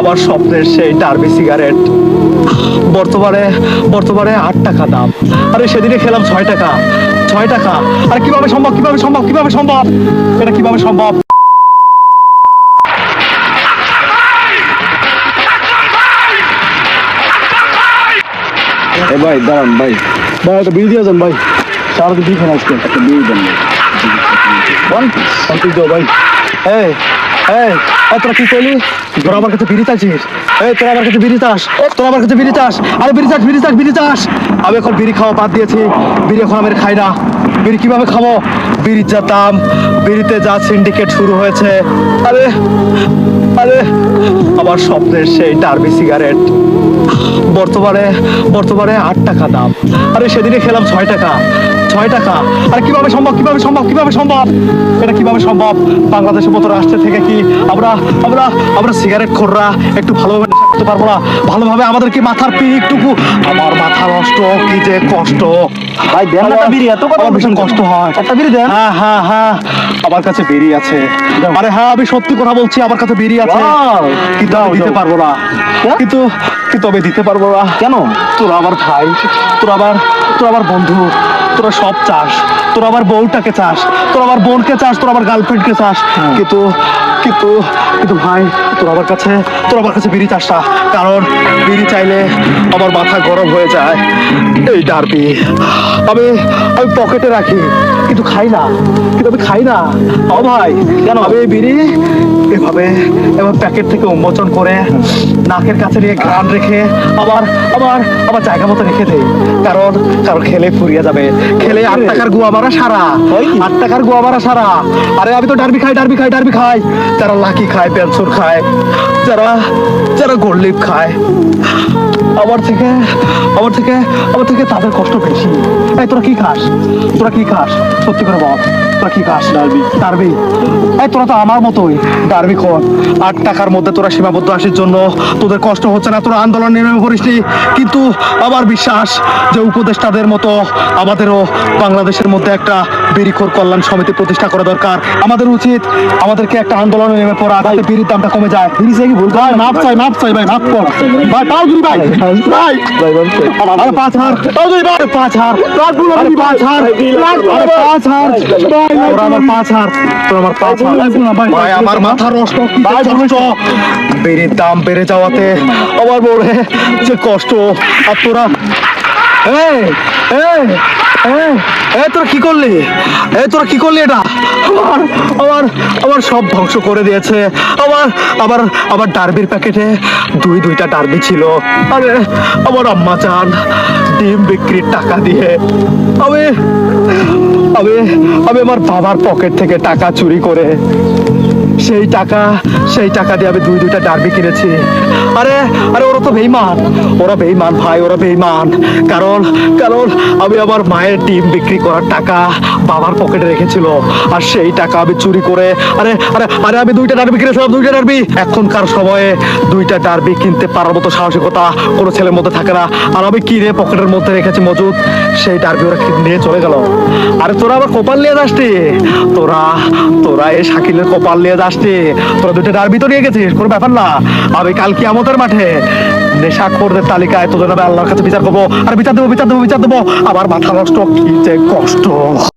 আমার স্বপ্নের সেই ডার্বি সিগারেট বর্তমানে বর্তমানে 8 টাকা দাম। আরে সেদিনে খেলাম 6 টাকা। 6 টাকা আর কিভাবে সম্ভব, কিভাবে সম্ভব, কিভাবে সম্ভব, এটা কিভাবে সম্ভব? ভাই দাঁড়ান ভাই, ভাই একটা বিল দিয়ে যান ভাই, সারা দিন খান আজকে একটা বিল দেন ভাই। এই এই তোরা কি করলি? তোরা আমার কাছে বিড়ি চাইছিস? তোরা আমার কাছে বিড়ি চাস? তোরা আমার কাছে বিড়ি চাস? আরে বিড়ি চাস, বিড়ি চাস, বিড়ি চাস? আমি এখন বিড়ি খাওয়া বাদ দিয়েছি। বিড়ি এখন আমি খাই না। বিড়ি কিভাবে খাবো? বিড়ির যা দাম, বিড়িতে যা সিন্ডিকেট শুরু হয়েছে। আরে আরে আমার স্বপ্নের সেই ডার্বি সিগারেট বর্তমানে বর্তমানে 8 টাকা দাম। আরে সেদিনে খেলাম 6 টাকা। 6 টাকা আর কিভাবে সম্ভব, কিভাবে সম্ভব, কিভাবে সম্ভব, এটা কিভাবে সম্ভব? বাংলাদেশের মতো রাষ্ট্র থেকে কি আমরা আমরা আমরা সিগারেট খোররা একটু ভালোভাবে নেশা করতে পারবো না? ভালোভাবে আমাদের কি মাথার পিকটুকু, আমার মাথা নষ্ট, কি যে কষ্ট ভাই দেন না বিড়ি, এত কথা আমার ভীষণ কষ্ট হয়। একটা বিড়ি দেন। হ্যাঁ হ্যাঁ হ্যাঁ, আমার কাছে বেরি আছে। আরে হ্যাঁ, আমি সত্যি কথা বলছি, আমার কাছে বেরি আছে। Wow! কিন্তু আমি দিতে পারবো না। কিন্তু কিন্তু আমি দিতে পারবো না। কেন? তোরা আমার ভাই, তোরা আমার বন্ধু, তোরা সব চাস, তোরা আমার বউটাকে চাস, তোরা আমার বোনকে চাস, তোরা আমার গার্লফ্রেন্ডকে চাস। কিন্তু কিন্তু কিন্তু ভাই, তোরা আমার কাছে বিড়ি চাস না। কারণ বিড়ি চাইলে আমার মাথা গরম হয়ে যায়। এই ডার্বি আমি আমি পকেটে রাখি, কিন্তু খাই না, কিন্তু আমি খাই না। ও ভাই, কেন? আমি এই বিড়ি এভাবে এবার প্যাকেট থেকে উন্মোচন করে নাকের কাছে নিয়ে ঘ্রাণ রেখে আবার আবার আবার জায়গা মতো রেখে দেই। কারণ কারণ খেলে ফুরিয়ে যাবে। খেলে 8 টাকার গুয়া মারা সারা, 8 টাকার গুয়া মারা সারা। আরে আমি তো ডার্বি খাই, ডার্বি খাই, ডার্বি খাই। যারা লাকি খায়, পেনসুর খায়, যারা যারা গোল্ড খায়, আমার থেকে আমার থেকে আমার থেকে তাদের কষ্ট বেশি। এই তোরা কি খাস? তোরা কি খাস? সত্যি করে বল, তোরা কি খাস? Derby, derby. এই তোরা তো আমার মতোই ডার্বি খোর। 8 টাকার মধ্যে তোরা সীমাবদ্ধ আসির জন্য তোদের কষ্ট হচ্ছে না, তোরা আন্দোলন নেমে পড়িসনি। কিন্তু আমার বিশ্বাস যে উপদেষ্টাদের মতো আমাদেরও বাংলাদেশের মধ্যে একটা বিড়িখোর কল্যাণ সমিতি প্রতিষ্ঠা করা দরকার। আমাদের উচিত আমাদেরকে একটা আন্দোলনে নেমে পড়া, যাতে বিড়ির দামটা কমে যায়। বিড়ি চাই কি ভুল? ভাই মাপ চাই, মাপ চাই ভাই, মাপ কর ভাই। পাও দিবি ভাই, ভাই আরে 5,000, আরে 5,000, আরে 5,000, আরে 5,000, তোরা আমার 5,000, তোরা আমার 5,000 ভাই। আমার মাথা নষ্ট, কি কষ্ট! বিড়ির দাম বেড়ে যাওয়াতে আমার বলে যে কষ্ট। আর তোরা এই এই এই এই তোরা কি করলি? তোরা কি করলি? এটা আমার আমার আমার সব ধ্বংস করে দিয়েছে। আমার আবার আবার ডার্বির প্যাকেটে দুইটা ডার্বি ছিল। আরে আমার আম্মা চান ডিম বিক্রির টাকা দিয়ে আমি আমি আমি আমার বাবার পকেট থেকে টাকা চুরি করে সেই টাকা দিয়ে আমি দুইটা ডার্বি কিনেছি। আরে আরে ওরা তো বেঈমান, ওরা বেঈমান ভাই, ওরা বেঈমান। কারণ কারণ আমি আমার মায়ের ডিম বিক্রি করার টাকা বাবার পকেটে রেখেছিল, আর সেই টাকা আমি চুরি করে আরে আরে আরে আমি দুইটা ডার্বি কিনেছিলাম, দুইটা ডার্বি। এখনকার সময়ে দুইটা ডার্বি কিনতে পারার মতো সাহসিকতা কোনো ছেলের মধ্যে থাকে না। আর আমি কিনে পকেটের মধ্যে রেখেছি মজুদ, সেই ডার্বি ওরা নিয়ে চলে গেল। আরে তোরা আবার কপাল নিয়ে যাসনি, তোরা তোরা এই শাকিলের কপাল নিয়ে যাসনি। তোরা দুইটা ডার্বি তো নিয়ে গেছিস, কোনো ব্যাপার না। আমি কাল কিয়ামতের মাঠে নেশাখোরদের তালিকায় তোদের নামে আল্লাহর কাছে বিচার করবো। আর বিচার দেবো, বিচার দেবো, বিচার দেবো। আমার মাথা নষ্ট, কি যে কষ্ট!